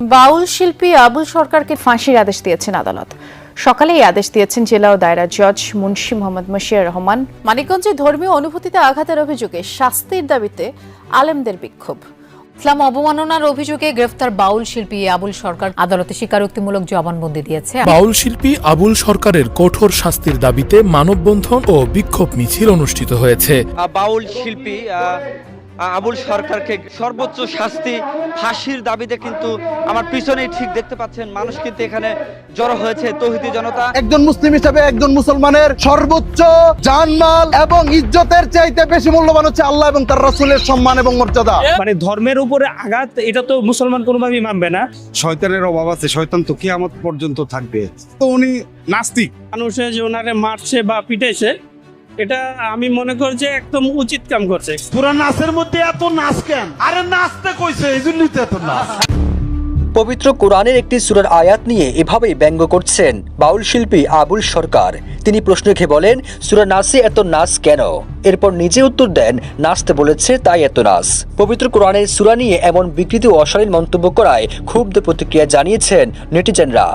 বাউল শিল্পী আবুল সরকারকে ফাঁসির আদেশ দিয়েছেন আদালত। সকালে এই আদেশ দিয়েছেন জেলা ও দায়রা জজ মুন্সি মোহাম্মদ মশিউর রহমান। মানিকগঞ্জে ধর্মীয় অনুভূতিতে আঘাতের অভিযোগে শাস্তির দাবিতে আলেমদের বিক্ষোভ। ইসলাম অবমাননার অভিযোগে গ্রেফতার বাউল শিল্পী আবুল সরকার আদালতে স্বীকারোক্তিমূলক জবানবন্দি দিয়েছে। বাউল শিল্পী আবুল সরকারের কঠোর শাস্তির দাবিতে মানববন্ধন ও বিক্ষোভ মিছিল অনুষ্ঠিত হয়েছে। বাউল শিল্পী আবুল সরকারকে সর্বোচ্চ শাস্তি ফাঁসির দাবিতে কিন্তু আমার পিছনেই ঠিক দেখতে পাচ্ছেন মানুষ কিন্তু এখানে জড়ো হয়েছে, তৌহিদি জনতা। একজন মুসলিম হিসেবে একজন মুসলমানের সর্বোচ্চ জানমাল এবং ইজ্জতের চাইতে বেশি মূল্যবান হচ্ছে আল্লাহ এবং তার রাসূলের সম্মান এবং মর্যাদা। মানে ধর্মের উপরে আঘাত, এটা তো মুসলমান কোনোভাবেই মানবে না। শয়তানের অভাব আছে, শয়তান তো কিয়ামত পর্যন্ত থাকবে। তো উনি নাস্তিক। মানুষে যে ওনারে মারছে বা পিটাইছে, এটা আমি মনে করি যে একদম উচিত কাম করছে। পুরা নাচের মধ্যে এত নাচ কেন? আরে নাচতে কইছে, এই জন্যই তো এত নাচ। পবিত্র কোরআনের একটি সূরার আয়াত নিয়ে এভাবেই ব্যঙ্গ করছেন বাউল শিল্পী আবুল সরকার। তিনি প্রশ্ন রেখে বলেন, সূরা নাচে এত নাচ কেন? এরপর নিজে উত্তর দেন, নাচতে বলেছে তাই এত নাচ। পবিত্র কোরআনের সূরা নিয়ে এমন বিকৃতি ও অশালীন মন্তব্য করায় ক্ষুব্ধ প্রতিক্রিয়া জানিয়েছেন নেটিজেনরা।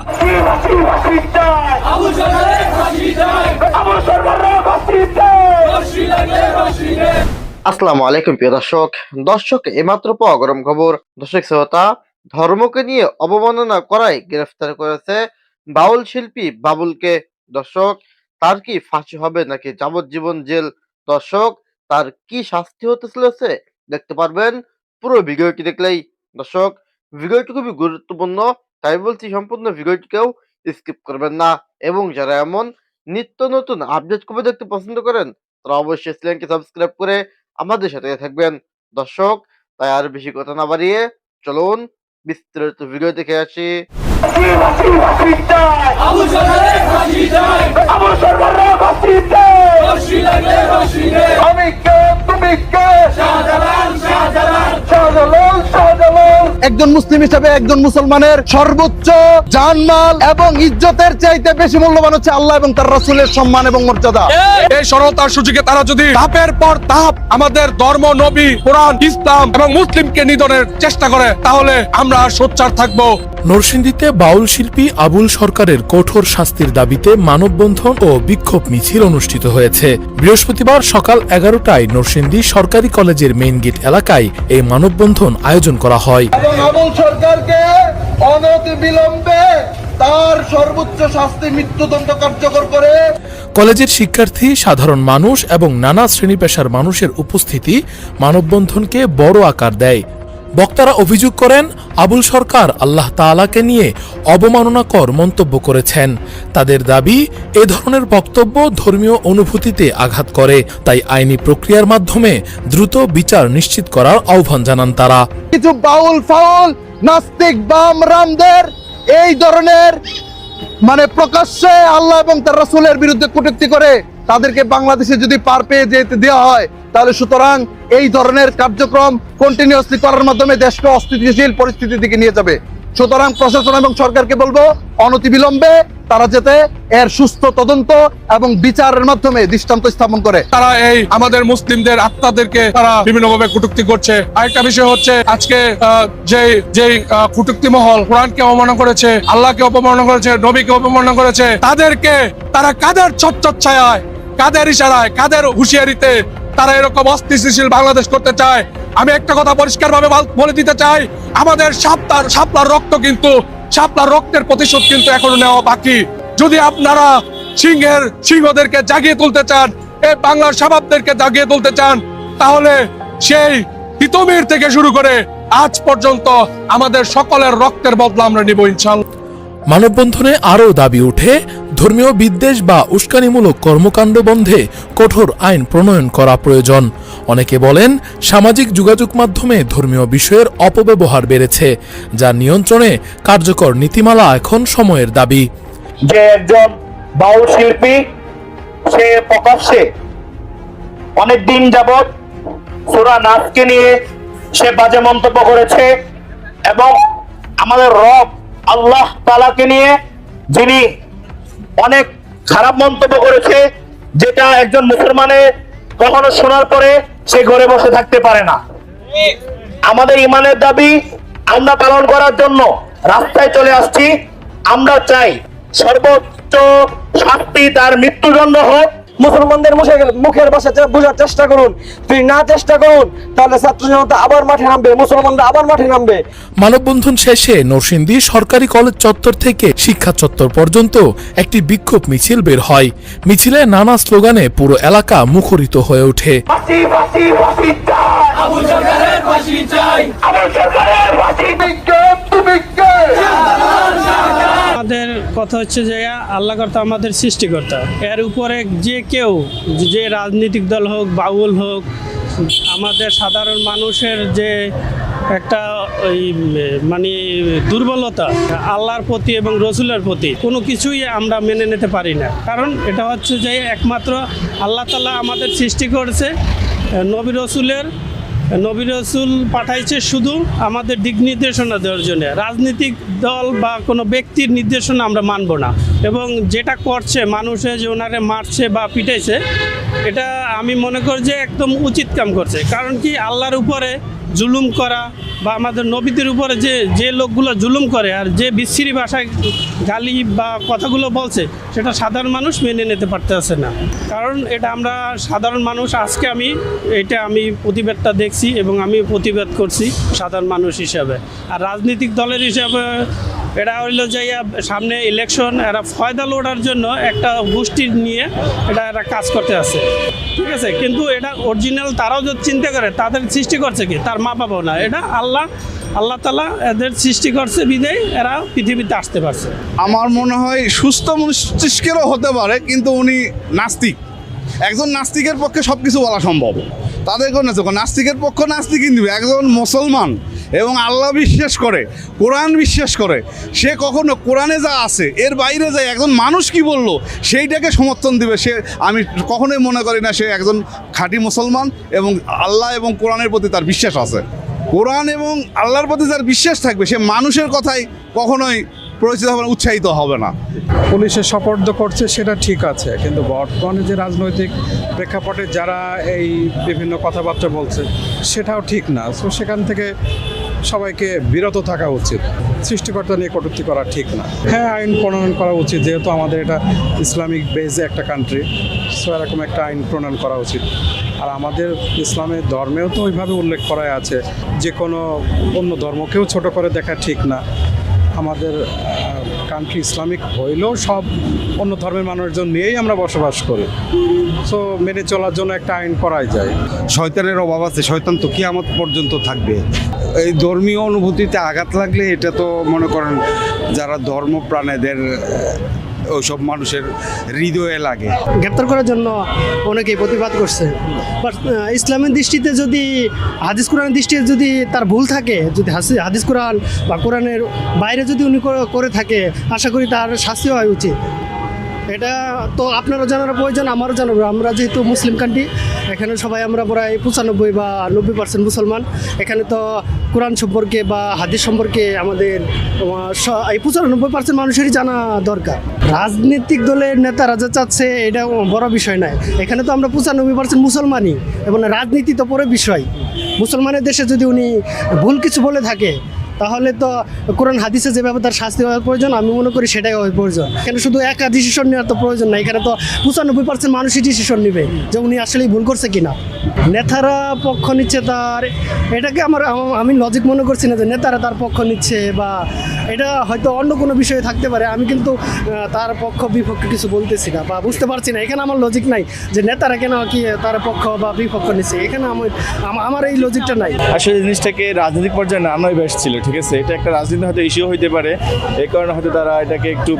আসসালামু আলাইকুম প্রিয় দর্শক এইমাত্র পাওয়া গরম খবর। দর্শক শ্রোতা, ধর্মকে নিয়ে অবমাননা করায় গ্রেফতার করেছে বাউল শিল্পী বাবুলকে। দর্শক, তার কি ফাঁসি হবে নাকি যাবজ্জীবন জেল? দর্শক, তার কি শাস্তি হতে চলেছে দেখতে পারবেন পুরো ভিডিওটি দেখলেই। দর্শক, ভিডিওটি খুবই গুরুত্বপূর্ণ, তাই বলছি সম্পূর্ণ ভিডিওটিকেও স্কিপ করবেন না। এবং যারা এমন নিত্য নতুন আপডেট খবর দেখতে পছন্দ করেন তারা অবশ্যই চ্যানেলকে সাবস্ক্রাইব করে আমাদের সাথে থাকবেন। দর্শক, তাই আর বেশি কথা না বাড়িয়ে চলুন বিস্তারিত ভিডিও দেখে আসি। একজন মুসলিম হিসেবে একজন মুসলমানের সর্বোচ্চ জানমাল এবং ইজ্জতের চাইতে বেশি মূল্যবান হচ্ছে আল্লাহ এবং তার রাসূলের সম্মান এবং মর্যাদা। এই সরলতার সুযোগে তারা যদি ধাপের পর ধাপ আমাদের ধর্ম, নবী, কোরআন, ইসলাম এবং মুসলিমকে নিধনের চেষ্টা করে, তাহলে আমরা আর সোচ্চার থাকবো। নরসিংদীতে বাউল শিল্পী আবুল সরকারের কঠোর শাস্তির দাবিতে মানববন্ধন ও বিক্ষোভ মিছিল অনুষ্ঠিত হয়েছে। বৃহস্পতিবার সকাল 11টায় নরসিংদী সরকারি কলেজের মেইন গেট এলাকায় এই মানববন্ধন আয়োজন করা হয়। আবুল সরকারকে অনতিবিলম্বে তার সর্বোচ্চ শাস্তি মৃত্যুদণ্ড কার্যকর করে। কলেজের শিক্ষার্থী, সাধারণ মানুষ এবং নানা শ্রেণী পেশার মানুষের উপস্থিতি মানববন্ধনকে বড় আকার দেয়। বক্তারা অভিযোগ করেন, আবুল সরকার আল্লাহ তাআলাকে নিয়ে অবমাননাকর মন্তব্য করেছেন। তাদের দাবি, এ ধরনের বক্তব্য ধর্মীয় অনুভূতিতে আঘাত করে, তাই আইনি প্রক্রিয়ার মাধ্যমে দ্রুত বিচার নিশ্চিত করার আহ্বান জানান তারা। কিছু বাউল ফাউল নাস্তিক বাম রামদের এই ধরনের প্রকাশ্যে আল্লাহ এবং তার রাসূলের বিরুদ্ধে কটূক্তি করে তাদেরকে বাংলাদেশে যদি পার পেয়ে যেতে দেওয়া হয়, তাহলে সুতরাং এই ধরনের কার্যক্রম কন্টিনিউয়াসলি করার মাধ্যমে দেশকে অস্থিতিশীল পরিস্থিতির দিকে নিয়ে যাবে। সুতরাং প্রশাসন এবং সরকারকে বলবো, অনতিবিলম্বে তারা যাতে এর সুস্থ তদন্ত এবং বিচারের মাধ্যমে দৃষ্টান্ত স্থাপন করে। তারা এই আমাদের মুসলিমদের আত্মাদেরকে তারা বিভিন্নভাবে কটূক্তি করছে। আরেকটা বিষয় হচ্ছে, আজকে যে কটূক্তি মহল কোরআনকে অবমাননা করেছে, আল্লাহকে অপমাননা করেছে, নবীকে অপমাননা করেছে, তাদেরকে তারা কাদের ছত্রছায়ায়, কাদের ইশারায়, কাদের হুঁশিয়ারিতে তারা এরকম অস্থিতিশীল বাংলাদেশ করতে চায়? আমি একটা কথা পরিষ্কারভাবে বলে দিতে চাই, আমাদের শাপলার রক্তের প্রতিশোধ কিন্তু এখনো নেওয়া বাকি। যদি আপনারা সিংহদেরকে জাগিয়ে তুলতে চান, এই বাংলার শাবাবদেরকে জাগিয়ে তুলতে চান, তাহলে সেই তিতুমির থেকে শুরু করে আজ পর্যন্ত আমাদের সকলের রক্তের বদলা আমরা নিব ইনশাআল্লাহ। মানববন্ধনে আরও দাবি উঠে, ধর্মীয় বিদ্বেষ বা উস্কানিমূলক কর্মকাণ্ড বন্ধে কঠোর আইন প্রণয়ন করা প্রয়োজন। অনেকে বলেন, সামাজিক যোগাযোগ মাধ্যমে ধর্মীয় বিষয়ের অপব্যবহার বেড়েছে, যা নিয়ন্ত্রণে কার্যকর নীতিমালা এখন সময়ের দাবি। যে একজন বাউল শিল্পী, সে প্রকাশ্যে অনেকদিন যাবৎ সূরা নাসকে নিয়ে সে বাজে মন্তব্য করেছে এবং আমাদের রব আল্লাহ তাআলাকে নিয়ে যিনি অনেক খারাপ মন্তব্য করেছে, যেটা একজন মুসলমানের কখনো শোনার পরে সে ঘরে বসে থাকতে পারে না। আমাদের ইমানের দাবি আমরা পালন করার জন্য রাস্তায় চলে আসছি। আমরা চাই সর্বোচ্চ শাস্তি তার মৃত্যুদণ্ড হোক। মুসলমানদের মুখের ভাষা বোঝার চেষ্টা করুন। যদি না চেষ্টা করুন তাহলে ছাত্র জনতা আবার মাঠে নামবে, মুসলমানরা আবার মাঠে নামবে। মানববন্ধন শেষে নরসিংদী সরকারি কলেজ চত্বর থেকে শিক্ষা চত্বর পর্যন্ত একটি বিক্ষোভ মিছিল বের হয়। মিছিলে নানা স্লোগানে পুরো এলাকা মুখরিত হয়ে ওঠে। ফাঁসি ফাঁসি ফাঁসি চাই, আবুল সরকারের ফাঁসি চাই, আবুল সরকারের ফাঁসি। আমাদের কথা হচ্ছে যে আল্লাহ কর্তা আমাদের সৃষ্টিকর্তা, এর উপরে যে কেউ, যে রাজনৈতিক দল হোক, বাউল হোক, আমাদের সাধারণ মানুষের যে একটা ওই মানে দুর্বলতা আল্লাহর প্রতি এবং রসুলের প্রতি, কোনো কিছুই আমরা মেনে নিতে পারি না। কারণ এটা হচ্ছে যে একমাত্র আল্লাহ তাআলা আমাদের সৃষ্টি করেছে, নবী রসুল পাঠাইছে শুধু আমাদের দিক নির্দেশনা দেওয়ার জন্য। রাজনৈতিক দল বা কোনো ব্যক্তির নির্দেশনা আমরা মানব না। এবং যেটা করছে মানুষে যে ওনারে মারছে বা পিটাইছে, এটা আমি মনে করি যে একদম উচিত কাম করছে। কারণ কি, আল্লাহর উপরে জুলুম করা বা আমাদের নবীদের উপরে যে লোকগুলো জুলুম করে আর যে বিশ্রী ভাষায় গালি বা কথাগুলো বলছে, সেটা সাধারণ মানুষ মেনে নিতে পারতেছে না। কারণ এটা আমরা সাধারণ মানুষ, আজকে আমি প্রতিবাদটা দেখছি এবং আমি প্রতিবাদ করছি সাধারণ মানুষ হিসাবে। আর রাজনৈতিক দলের হিসাবে এটা হইলো যে সামনে ইলেকশন, এরা ফয়দা লোড়ার জন্য একটা গোষ্ঠী নিয়ে এরা কাজ করতে আছে, ঠিক আছে। কিন্তু এটা অরিজিনাল তারাও যদি চিন্তা করে, তাদের সৃষ্টি করছে কি তার মা বাবাও না, এটা আল্লাহ তাআলা এদের সৃষ্টি করছে বিধায় এরা পৃথিবীতে আসতে পারছে। আমার মনে হয় সুস্থ মস্তিষ্কেরও হতে পারে, কিন্তু উনি নাস্তিক। একজন নাস্তিকের পক্ষে সবকিছু বলা সম্ভব। তাদের কোনো নাস্তিকের পক্ষ নাস্তিক, কিন্তু একজন মুসলমান এবং আল্লাহ বিশ্বাস করে, কোরআন বিশ্বাস করে, সে কখনো কোরআনে যা আছে এর বাইরে যায় একজন মানুষ কি বললো সেইটাকে সমর্থন দিবে। আমি কখনোই মনে করি না সে একজন খাঁটি মুসলমান এবং আল্লাহ এবং কোরআনের প্রতি তার বিশ্বাস আছে। কোরআন এবং আল্লাহর প্রতি যার বিশ্বাস থাকবে, সে মানুষের কথাই কখনোই পরিচিত হবে না, উৎসাহিত হবে না। পুলিশে সোপর্দ করছে সেটা ঠিক আছে, কিন্তু বর্তমানে যে রাজনৈতিক প্রেক্ষাপটে যারা এই বিভিন্ন কথাবার্তা বলছে সেটাও ঠিক না। সো সেখান থেকে সবাইকে বিরত থাকা উচিত। সৃষ্টিকর্তা নিয়ে কটূক্তি করা ঠিক না। হ্যাঁ, আইন প্রণয়ন করা উচিত, যেহেতু আমাদের এটা ইসলামিক বেজে একটা কান্ট্রি, সো এরকম একটা আইন প্রণয়ন করা উচিত। আর আমাদের ইসলামের ধর্মেও তো ওইভাবে উল্লেখ করাই আছে যে কোনো অন্য ধর্মকেও ছোট করে দেখা ঠিক না। আমাদের কান্ট্রি ইসলামিক হইলেও সব অন্য ধর্মের মানুষজন নিয়েই আমরা বসবাস করি, সো মেনে চলার জন্য একটা আইন করাই যায়। শয়তানের অভাব আছে, শয়তান তো কিয়ামত পর্যন্ত থাকবে। এই ধর্মীয় অনুভূতিতে আঘাত লাগলে এটা তো মনে করেন যারা ধর্মপ্রাণ এদের ওইসব মানুষের হৃদয়ে লাগে। গ্রেপ্তার করার জন্য অনেকেই প্রতিবাদ করছে, বাট ইসলামের দৃষ্টিতে যদি হাদিস কোরআনের দৃষ্টিতে যদি তার ভুল থাকে, যদি হাদিস কোরআন বা কোরআনের বাইরে যদি উনি করে থাকে, আশা করি তার শাস্তি হওয়া উচিত। এটা তো আপনারও জানার প্রয়োজন, আমারও জানাবো। আমরা যেহেতু মুসলিম কান্ট্রি, এখানে সবাই আমরা প্রায় 95 বা 90% মুসলমান। এখানে তো কোরআন সম্পর্কে বা হাদিস সম্পর্কে আমাদের এই 95% মানুষেরই জানা দরকার। রাজনৈতিক দলের নেতারা যা চাচ্ছে এটা বড় বিষয় নয়। এখানে তো আমরা 95% মুসলমানই, এবং রাজনীতি তো পরে বিষয়। মুসলমানের দেশে যদি উনি ভুল কিছু বলে থাকে, তাহলে তো কোরআন হাদিসে যেভাবে তার শাস্তি হওয়ার প্রয়োজন, আমি মনে করি সেটাই হওয়ার প্রয়োজন। এখানে শুধু একা ডিসিশন নেওয়ার তো প্রয়োজন না, এখানে তো 95% মানুষই ডিসিশন নেবে যে উনি আসলেই ভুল করছে কিনা। নেতারা পক্ষ নিচ্ছে তার, এটাকে আমি লজিক মনে করছি না যে নেতারা তার পক্ষ নিচ্ছে, বা এটা হয়তো অন্য কোনো বিষয়ে থাকতে পারে। আমি কিন্তু তার পক্ষ বিপক্ষে কিছু বলতেছি না বা বুঝতে পারছি না, এখানে আমার লজিক নাই যে নেতারা কেন কি তার পক্ষ বা বিপক্ষ নিচ্ছে, এখানে আমার এই লজিকটা নাই। আসলে জিনিসটাকে রাজনৈতিক পর্যায়ে নামাই বেশ ছিল, ঠিক আছে। এটা একটা রাজনীতি হয়তো ইস্যু হইতে পারে, এই কারণে হয়তো তারা এটাকে একটু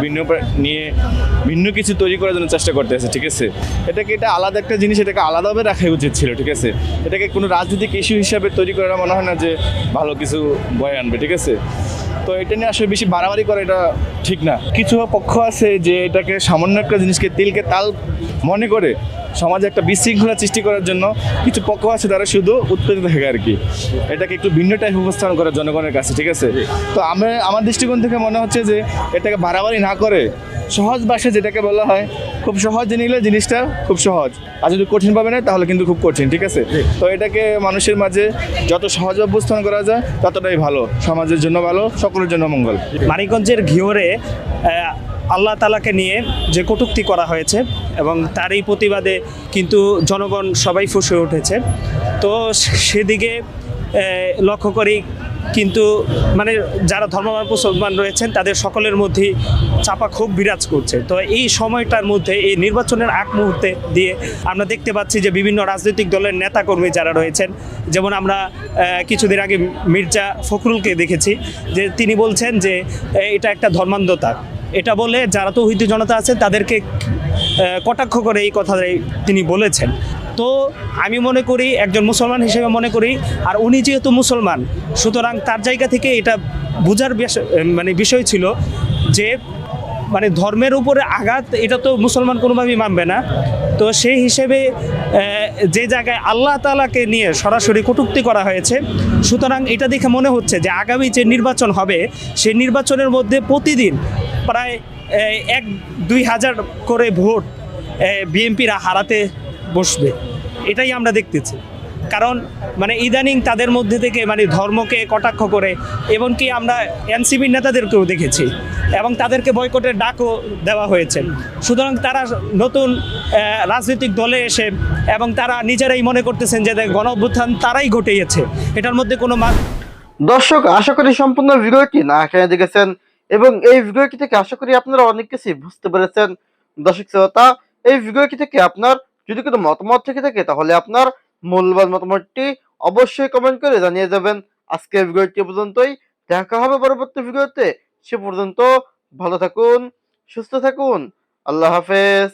ভিন্ন কিছু তৈরি করার জন্য চেষ্টা করতেছে, ঠিক আছে। এটা আলাদা একটা জিনিস, এটাকে আলাদাভাবে রাখাই উচিত ছিল, ঠিক আছে। এটাকে কোনো রাজনৈতিক ইস্যু হিসাবে তৈরি করা মনে হয় না যে ভালো কিছু বয়ে আনবে, ঠিক আছে। তো এটা নিয়ে আসলে বেশি বাড়াবাড়ি করা এটা ঠিক না। কিছু পক্ষ আছে যে এটাকে সামান্য একটা জিনিসকে তিলকে তাল মনে করে সমাজে একটা বিশৃঙ্খলা সৃষ্টি করার জন্য কিছু পক্ষ আছে তারা শুধু উত্তেজিত থাকে আর কি। এটাকে একটু ভিন্ন টাইপ উপস্থাপন করে জনগণের কাছে, ঠিক আছে। তো আমার দৃষ্টিকোণ থেকে মনে হচ্ছে যে এটাকে বাড়াবাড়ি না করে সহজ ভাষায় যেটাকে বলা হয়, খুব সহজ নিলে জিনিসটা খুব সহজ, আর যদি কঠিন পাবে না তাহলে কিন্তু খুব কঠিন, ঠিক আছে? তো এটাকে মানুষের মাঝে যত সহজ উপস্থাপন করা যায় ততটাই ভালো, সমাজের জন্য ভালো, সকলের জন্য মঙ্গল। মানিকগঞ্জের ঘিওরে আল্লাহ তাআলাকে নিয়ে যে কটূক্তি করা হয়েছে এবং তারই প্রতিবাদে কিন্তু জনগণ সবাই ফুঁসে উঠেছে। তো সেদিকে লক্ষ্য করি কিন্তু মানে যারা ধর্মপ্রাণ মুসলমান রয়েছেন তাদের সকলের মধ্যেই চাপা ক্ষোভ বিরাজ করছে। তো এই সময়টার মধ্যে এই নির্বাচনের আগ মুহূর্তে দিয়ে আমরা দেখতে পাচ্ছি যে বিভিন্ন রাজনৈতিক দলের নেতাকর্মী যারা রয়েছেন, যেমন আমরা কিছুদিন আগে মির্জা ফখরুলকে দেখেছি যে তিনি বলছেন যে এটা একটা ধর্মান্ধতা, এটা বলে যারা তৌহিদি জনতা আছে তাদেরকে কটাক্ষ করে এই কথাটাই তিনি বলেছেন। তো আমি মনে করি একজন মুসলমান হিসেবে মনে করি, আর উনি যেহেতু মুসলমান সুতরাং তার জায়গা থেকে এটা বোঝার বিষয় ছিল যে মানে ধর্মের উপরে আঘাত এটা তো মুসলমান কোনোভাবেই মানবে না। তো সেই হিসেবে যে জায়গায় আল্লাহ তাআলাকে নিয়ে সরাসরি কটূক্তি করা হয়েছে, সুতরাং এটা দেখে মনে হচ্ছে যে আগামী যে নির্বাচন হবে সেই নির্বাচনের মধ্যে প্রতিদিন প্রায় 1-2 হাজার করে ভোট বিএনপিরা হারাতে বসবে, এটাই আমরা দেখতেছি। কারণ মানে ইদানিং তাদের মধ্যে থেকে মানে ধর্মকে কটাক্ষ করে, এমনকি আমরা এনসিপির নেতাদেরকেও দেখেছি এবং তাদেরকে বয়কটের ডাকও দেওয়া হয়েছে। সুতরাং তারা নতুন রাজনৈতিক দলে এসে এবং তারা নিজেরাই মনে করতেছেন যে গণ অভ্যুত্থান তারাই ঘটিয়েছে, এটার মধ্যে কোনো দর্শক, আশা করি সম্পূর্ণ ভিডিওটি না এখানে দেখেছেন এবং এই ভিডিওটি থেকে আশা করি আপনারা অনেক কিছু বুঝতে পেরেছেন। দর্শক শ্রোতা, এই ভিডিওটি থেকে আপনার যদি কোনো মতামত থেকে থাকে তাহলে আপনার মূল্যবান মতামতটি অবশ্যই কমেন্ট করে জানিয়ে যাবেন। আজকের ভিডিওটি পর্যন্তই, দেখা হবে পরবর্তী ভিডিওতে। সে পর্যন্ত ভালো থাকুন, সুস্থ থাকুন, আল্লাহ হাফেজ।